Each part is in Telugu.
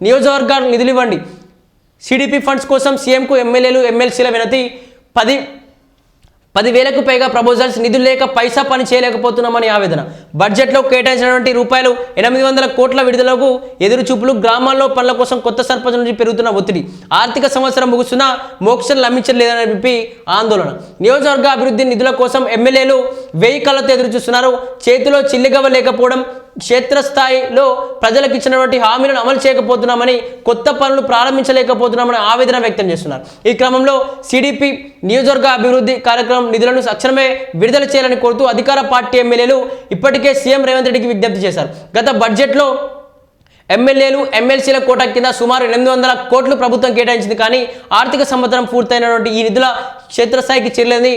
నియోజకవర్గాలకు నిధులు ఇవ్వండి. సిడిపి ఫండ్స్ కోసం సీఎంకు ఎమ్మెల్యేలు ఎమ్మెల్సీల వినతి. 10,000కు పైగా ప్రపోజల్స్, నిధులు లేక పైసా పని చేయలేకపోతున్నామని ఆవేదన. బడ్జెట్లో కేటాయించినటువంటి రూపాయలు 800 కోట్ల విడుదలకు ఎదురు చూపులు. గ్రామాల్లో పనుల కోసం కొత్త సర్పంచ్ నుంచి పెరుగుతున్న ఒత్తిడి. ఆర్థిక సంవత్సరం ముగుస్తున్నా మోక్షం లభించలేదని చెప్పి ఆందోళన. నియోజకవర్గ అభివృద్ధి నిధుల కోసం ఎమ్మెల్యేలు 1000 కళ్ళతో ఎదురు చూస్తున్నారు. చేతిలో చిల్లిగవ్వ లేకపోవడం, క్షేత్రస్థాయిలో ప్రజలకు ఇచ్చినటువంటి హామీలను అమలు చేయకపోతున్నామని, కొత్త పనులు ప్రారంభించలేకపోతున్నామని ఆవేదన వ్యక్తం చేస్తున్నారు. ఈ క్రమంలో సిడిపి నియోజకవర్గ అభివృద్ధి కార్యక్రమం నిధులను తక్షణమే విడుదల చేయాలని కోరుతూ అధికార పార్టీ ఎమ్మెల్యేలు ఇప్పటికే సీఎం రేవంత్ రెడ్డికి విజ్ఞప్తి చేశారు. గత బడ్జెట్లో ఎమ్మెల్యేలు ఎమ్మెల్సీల కోటా కింద సుమారు 800 కోట్లు ప్రభుత్వం కేటాయించింది. కానీ ఆర్థిక సంవత్సరం పూర్తయినటువంటి ఈ నిధుల క్షేత్రస్థాయికి చేరలేదని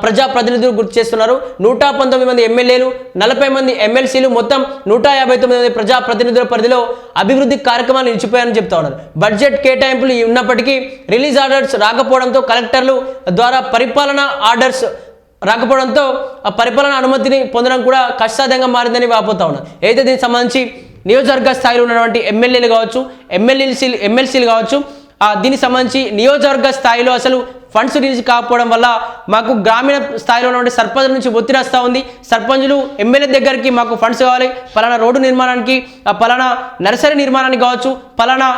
ప్రజాప్రతినిధులు గుర్తు చేస్తున్నారు. 119 మంది ఎమ్మెల్యేలు, 40 మంది ఎమ్మెల్సీలు, మొత్తం 159 మంది ప్రజాప్రతినిధుల పరిధిలో అభివృద్ధి కార్యక్రమాలు నిలిచిపోయారని చెప్తా ఉన్నారు. బడ్జెట్ కేటాయింపులు ఉన్నప్పటికీ రిలీజ్ ఆర్డర్స్ రాకపోవడంతో, కలెక్టర్లు ద్వారా పరిపాలన ఆర్డర్స్ రాకపోవడంతో ఆ పరిపాలన అనుమతిని పొందడం కూడా కష్టసాధ్యంగా మారిందని వాపోతా ఉన్నారు. అయితే దీనికి సంబంధించి నియోజకవర్గ స్థాయిలో ఉన్నటువంటి ఎమ్మెల్యేలు కావచ్చు, ఎమ్మెల్సీలు కావచ్చు, దీనికి సంబంధించి నియోజకవర్గ స్థాయిలో అసలు ఫండ్స్ రిలీజ్ కాకపోవడం వల్ల మాకు గ్రామీణ స్థాయిలో ఉన్నటువంటి సర్పంచుల నుంచి ఒత్తిడి వస్తూ ఉంది. సర్పంచులు ఎమ్మెల్యే దగ్గరికి మాకు ఫండ్స్ కావాలి, పలానా రోడ్డు నిర్మాణానికి, పలానా నర్సరీ నిర్మాణానికి కావచ్చు, పలానా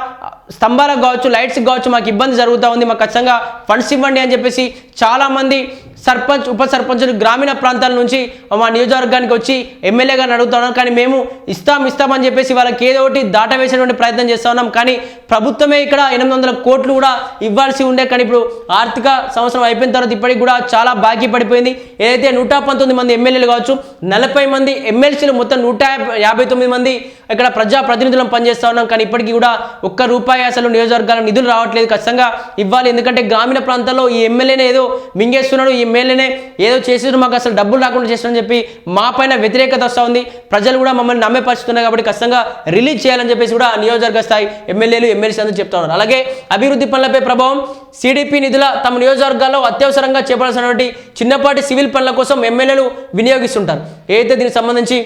స్తంభాలకు కావచ్చు, లైట్స్కి కావచ్చు మాకు ఇబ్బంది జరుగుతూ ఉంది, మాకు ఖచ్చితంగా ఫండ్స్ ఇవ్వండి అని చెప్పేసి చాలామంది సర్పంచ్, ఉప సర్పంచులు గ్రామీణ ప్రాంతాల నుంచి మా నియోజకవర్గానికి వచ్చి ఎమ్మెల్యే గారిని అడుగుతా ఉన్నాం. కానీ మేము ఇస్తామని చెప్పేసి వాళ్ళకి ఏదో ఒకటి దాటవేసేటువంటి ప్రయత్నం చేస్తూ ఉన్నాం. కానీ ప్రభుత్వమే ఇక్కడ 800 కోట్లు కూడా ఇవ్వాల్సి ఉండే. కానీ ఇప్పుడు ఆర్థిక సంవత్సరం అయిపోయిన తర్వాత ఇప్పటికి కూడా చాలా బాకీ పడిపోయింది. ఏదైతే 119 మంది ఎమ్మెల్యేలు కావచ్చు, 40 మంది ఎమ్మెల్సీలు, మొత్తం 159 మంది ఇక్కడ ప్రజాప్రతినిధులను పనిచేస్తూ ఉన్నాం. కానీ ఇప్పటికీ కూడా ₹1 అసలు నియోజకవర్గాలకు నిధులు రావట్లేదు. ఖచ్చితంగా ఇవ్వాలి. ఎందుకంటే గ్రామీణ ప్రాంతాల్లో ఈ ఎమ్మెల్యేనే ఏదో మింగేస్తున్నాడు, ఈ ఎమ్మెల్యేనే ఏదో చేసేది, మాకు అసలు డబ్బులు రాకుండా చేస్తున్నాడని చెప్పి మా పైన వ్యతిరేకత వస్తూ ఉంది. ప్రజలు కూడా మమ్మల్ని నమ్మే పరిస్థితి ఉన్నాయి. కాబట్టి ఖచ్చితంగా రిలీజ్ చేయాలని చెప్పేసి కూడా నియోజకవర్గ స్థాయి ఎమ్మెల్యేలు ఎమ్మెల్సీ అందరూ చెప్తా ఉన్నారు. అలాగే అభివృద్ధి పనులపై ప్రభావం. సిడిపి నిధుల తమ నియోజకవర్గాల్లో అత్యవసరంగా చేపడాల్సినటువంటి చిన్నపాటి సివిల్ పనుల కోసం ఎమ్మెల్యేలు వినియోగిస్తుంటారు. ఏదైతే దీనికి సంబంధించి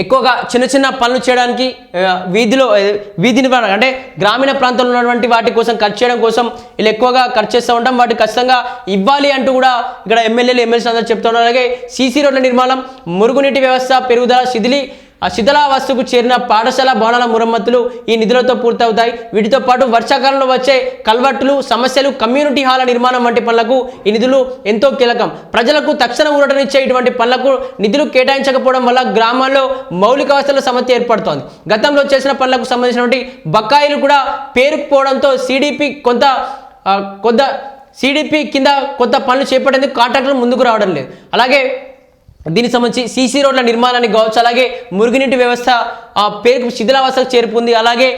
ఎక్కువగా చిన్న పనులు చేయడానికి వీధి నిర్వహణ అంటే గ్రామీణ ప్రాంతంలో ఉన్నటువంటి వాటి కోసం ఖర్చు చేయడం కోసం వీళ్ళు ఎక్కువగా ఖర్చు చేస్తూ ఉంటాం. వాటికి ఖచ్చితంగా ఇవ్వాలి అంటూ కూడా ఇక్కడ ఎమ్మెల్యేలు ఎమ్మెల్సీ అందరూ చెప్తున్నారు. అలాగే సీసీ రోడ్ల నిర్మాణం, మురుగునీటి వ్యవస్థ పెరుగుదల, శిథిలావస్థకు చేరిన పాఠశాల భవనాల మరమ్మతులు ఈ నిధులతో పూర్తవుతాయి. వీటితో పాటు వర్షాకాలంలో వచ్చే కల్వర్టులు సమస్యలు, కమ్యూనిటీ హాల నిర్మాణం వంటి పనులకు ఈ నిధులు ఎంతో కీలకం. ప్రజలకు తక్షణ ఊరటనిచ్చే ఇటువంటి పనులకు నిధులు కేటాయించకపోవడం వల్ల గ్రామాల్లో మౌలిక వసతుల సమస్య ఏర్పడుతోంది. గతంలో చేసిన పనులకు సంబంధించినటువంటి బకాయిలు కూడా పేరుకుపోవడంతో సిడిపి కింద కొత్త పనులు చేపట్టేందుకు కాంట్రాక్టులు ముందుకు రావడం లేదు. అలాగే దీనికి సంబంధించి సీసీ రోడ్ల నిర్మాణానికి కావచ్చు, అలాగే మురుగునీటి వ్యవస్థ పేరుకు శిథిలావస్థకు చేరుకుంది. అలాగే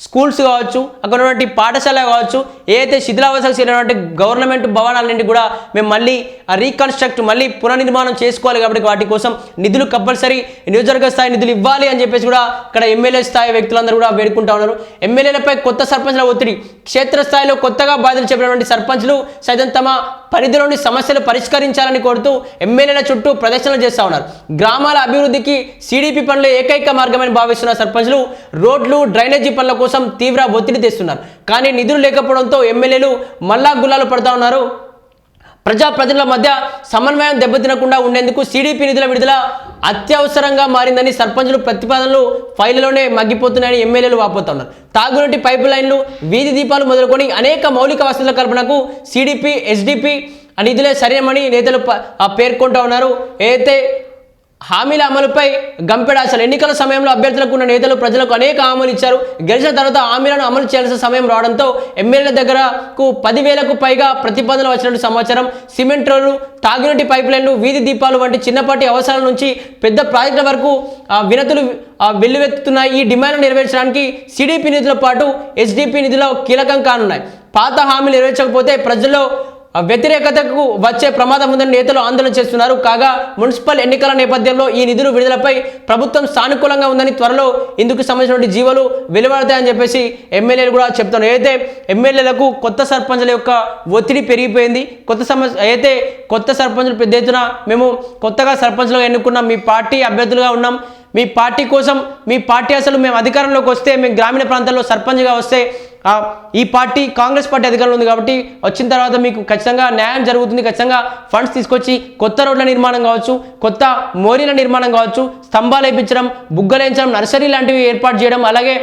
స్కూల్స్ కావచ్చు, అక్కడ ఉన్నటువంటి పాఠశాల కావచ్చు, ఏదైతే శిథిలావస్థకు చేరినటువంటి గవర్నమెంట్ భవనాలన్నింటి కూడా మేము మళ్ళీ రీకన్స్ట్రక్ట్, మళ్ళీ పునర్నిర్మాణం చేసుకోవాలి. కాబట్టి వాటి కోసం నిధులు కంపల్సరీ నియోజకవర్గ స్థాయి నిధులు ఇవ్వాలి అని చెప్పేసి కూడా ఇక్కడ ఎమ్మెల్యే స్థాయి వ్యక్తులందరూ కూడా వేడుకుంటా ఉన్నారు. ఎమ్మెల్యేలపై కొత్త సర్పంచ్ల ఒత్తిడి. క్షేత్రస్థాయిలో కొత్తగా బాధ్యతలు చెప్పినటువంటి సర్పంచ్లు సైతం తమ పరిధిలోని సమస్యలు పరిష్కరించాలని కోరుతూ ఎమ్మెల్యేల చుట్టూ ప్రదర్శనలు చేస్తూ ఉన్నారు. గ్రామాల అభివృద్ధికి సిడిపి పనులు ఏకైక మార్గమని భావిస్తున్న సర్పంచ్లు రోడ్లు, డ్రైనేజీ పనుల కోసం తీవ్ర ఒత్తిడి తెస్తున్నారు. కానీ నిధులు లేకపోవడంతో ఎమ్మెల్యేలు మల్లా గుల్లాలు పడుతూ ఉన్నారు. ప్రజాప్రతినిధుల మధ్య సమన్వయం దెబ్బతినకుండా ఉండేందుకు సిడిపి నిధుల విడుదల అత్యవసరంగా మారిందని సర్పంచులు ప్రతిపాదనలు ఫైల్లోనే మగ్గిపోతున్నాయని ఎమ్మెల్యేలు వాపోతున్నారు. తాగునీటి పైపు లైన్లు, వీధి దీపాలు మొదలుకొని అనేక మౌలిక వసతుల కల్పనకు సిడిపి, ఎస్డిపి నిధులే సరైనమని నేతలు పేర్కొంటూ ఉన్నారు. ఏదైతే హామీల అమలుపై గంపెడ అసలు ఎన్నికల సమయంలో అభ్యర్థులకు ఉన్న నేతలు ప్రజలకు అనేక హామీలు ఇచ్చారు. గెలిచిన తర్వాత హామీలను అమలు చేయాల్సిన సమయం రావడంతో ఎమ్మెల్యేల దగ్గరకు 10,000కు పైగా ప్రతిపాదనలు వచ్చినట్టు సమాచారం. సిమెంట్ రోడ్లు, తాగునీటి పైప్ లైన్లు, వీధి దీపాలు వంటి చిన్నపాటి అవసరాల నుంచి పెద్ద ప్రాజెక్టుల వరకు వినతులు వెల్లువెత్తుతున్నాయి. ఈ డిమాండ్లు నెరవేర్చడానికి సిడిపి నిధులతో పాటు ఎస్డిపి నిధులు కీలకం కానున్నాయి. పాత హామీలు నెరవేర్చకపోతే ప్రజల్లో వ్యతిరేకతకు వచ్చే ప్రమాదం ఉందని నేతలు ఆందోళన చేస్తున్నారు. కాగా మున్సిపల్ ఎన్నికల నేపథ్యంలో ఈ నిధులు విడుదలపై ప్రభుత్వం సానుకూలంగా ఉందని త్వరలో ఇందుకు సంబంధించిన జీవోలు వెలువడతాయని చెప్పేసి ఎమ్మెల్యేలు కూడా చెప్తున్నారు. అయితే ఎమ్మెల్యేలకు కొత్త సర్పంచుల యొక్క ఒత్తిడి పెరిగిపోయింది. కొత్త సర్పంచులు పెద్ద ఎత్తున మేము కొత్తగా సర్పంచ్లుగా ఎన్నుకున్నాం, మీ పార్టీ అభ్యర్థులుగా ఉన్నాం, మీ పార్టీ కోసం మీ పార్టీ అసలు మేము అధికారంలోకి వస్తే మేము గ్రామీణ ప్రాంతాల్లో సర్పంచ్గా వస్తే ఈ పార్టీ కాంగ్రెస్ పార్టీ అధికారంలో ఉంది కాబట్టి వచ్చిన తర్వాత మీకు ఖచ్చితంగా న్యాయం జరుగుతుంది, ఖచ్చితంగా ఫండ్స్ తీసుకొచ్చి కొత్త రోడ్ల నిర్మాణం కావచ్చు, కొత్త మోరీల నిర్మాణం కావచ్చు, స్తంభాలు వేయించడం, బుగ్గలేయించడం, నర్సరీ లాంటివి ఏర్పాటు చేయడం, అలాగే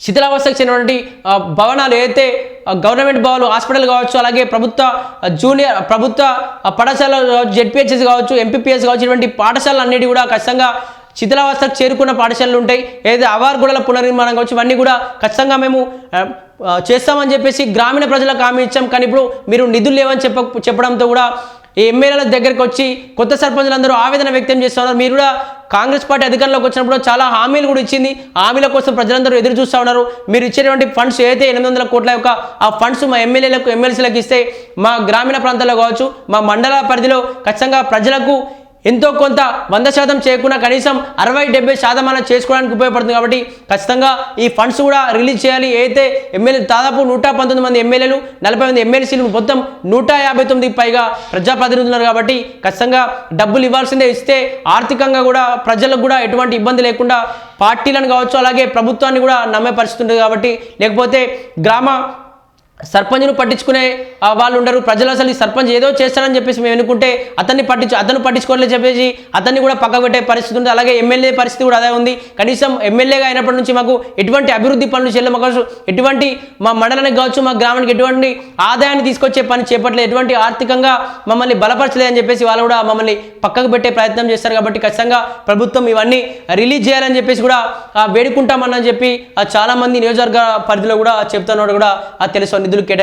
శిథిలావస్థకు చెందినటువంటి భవనాలు ఏదైతే గవర్నమెంట్ భవనాలు హాస్పిటల్ కావచ్చు, అలాగే ప్రభుత్వ పాఠశాలలు కావచ్చు, జెడ్పీహెచ్ఎస్ కావచ్చు, ఎంపీపీఎస్ కావచ్చు, ఇటువంటి పాఠశాలలు అన్నిటి కూడా ఖచ్చితంగా శిథిలావస్థకు చేరుకున్న పాఠశాలలు ఉంటాయి. ఏదైతే అవార్గుడల పునర్నిర్మాణం కావచ్చు, ఇవన్నీ కూడా ఖచ్చితంగా మేము చేస్తామని చెప్పేసి గ్రామీణ ప్రజలకు హామీ ఇచ్చాం. కానీ ఇప్పుడు మీరు నిధులు లేవని చెప్పడంతో కూడా ఈ ఎమ్మెల్యేల దగ్గరికి వచ్చి కొత్త సర్పంచులందరూ ఆవేదన వ్యక్తం చేస్తున్నారు. మీరు కూడా కాంగ్రెస్ పార్టీ అధికారంలోకి వచ్చినప్పుడు చాలా హామీలు కూడా ఇచ్చింది, హామీల కోసం ప్రజలందరూ ఎదురు చూస్తూ ఉన్నారు. మీరు ఇచ్చేటువంటి ఫండ్స్ ఏదైతే 800 కోట్ల యొక్క ఆ ఫండ్స్ మా ఎమ్మెల్యేలకు ఎమ్మెల్సీలకు ఇస్తే మా గ్రామీణ ప్రాంతాల్లో కావచ్చు, మా మండల పరిధిలో ఖచ్చితంగా ప్రజలకు ఎంతో కొంత 100% చేయకుండా కనీసం 60-70% అలా చేసుకోవడానికి ఉపయోగపడుతుంది. కాబట్టి ఖచ్చితంగా ఈ ఫండ్స్ కూడా రిలీజ్ చేయాలి. అయితే ఎమ్మెల్యే దాదాపు 119 మంది ఎమ్మెల్యేలు, 40 మంది ఎమ్మెల్సీలు, మొత్తం 159 పైగా ప్రజాప్రతినిధులు ఉన్నారు. కాబట్టి ఖచ్చితంగా డబ్బులు ఇవ్వాల్సిందే. ఇస్తే ఆర్థికంగా కూడా ప్రజలకు కూడా ఎటువంటి ఇబ్బంది లేకుండా పార్టీలను కావచ్చు, అలాగే ప్రభుత్వాన్ని కూడా నమ్మే పరిస్థితి ఉంటుంది. కాబట్టి లేకపోతే గ్రామ సర్పంచ్ను పట్టించుకునే వాళ్ళు ఉండరు. ప్రజలు అసలు ఈ సర్పంచ్ ఏదో చేస్తారని చెప్పేసి మేము అనుకుంటే అతను పట్టించుకోవాలని చెప్పేసి అతన్ని కూడా పక్కకు పెట్టే పరిస్థితి ఉంది. అలాగే ఎమ్మెల్యే పరిస్థితి కూడా అదే ఉంది. కనీసం ఎమ్మెల్యేగా అయినప్పటి నుంచి మాకు ఎటువంటి అభివృద్ధి పనులు చేయలేము, మాకు ఎటువంటి మా మండలానికి కావచ్చు, మా గ్రామానికి ఎటువంటి ఆదాయాన్ని తీసుకొచ్చే పని చేపట్టలేదు, ఎటువంటి ఆర్థికంగా మమ్మల్ని బలపరచలేదని చెప్పేసి వాళ్ళు కూడా మమ్మల్ని పక్కకు పెట్టే ప్రయత్నం చేస్తారు. కాబట్టి ఖచ్చితంగా ప్రభుత్వం ఇవన్నీ రిలీజ్ చేయాలని చెప్పేసి కూడా వేడుకుంటామని చెప్పి చాలామంది నియోజకవర్గ పరిధిలో కూడా చెప్తున్నట్టు కూడా తెలుసు. నిధులు కేటాయించారు.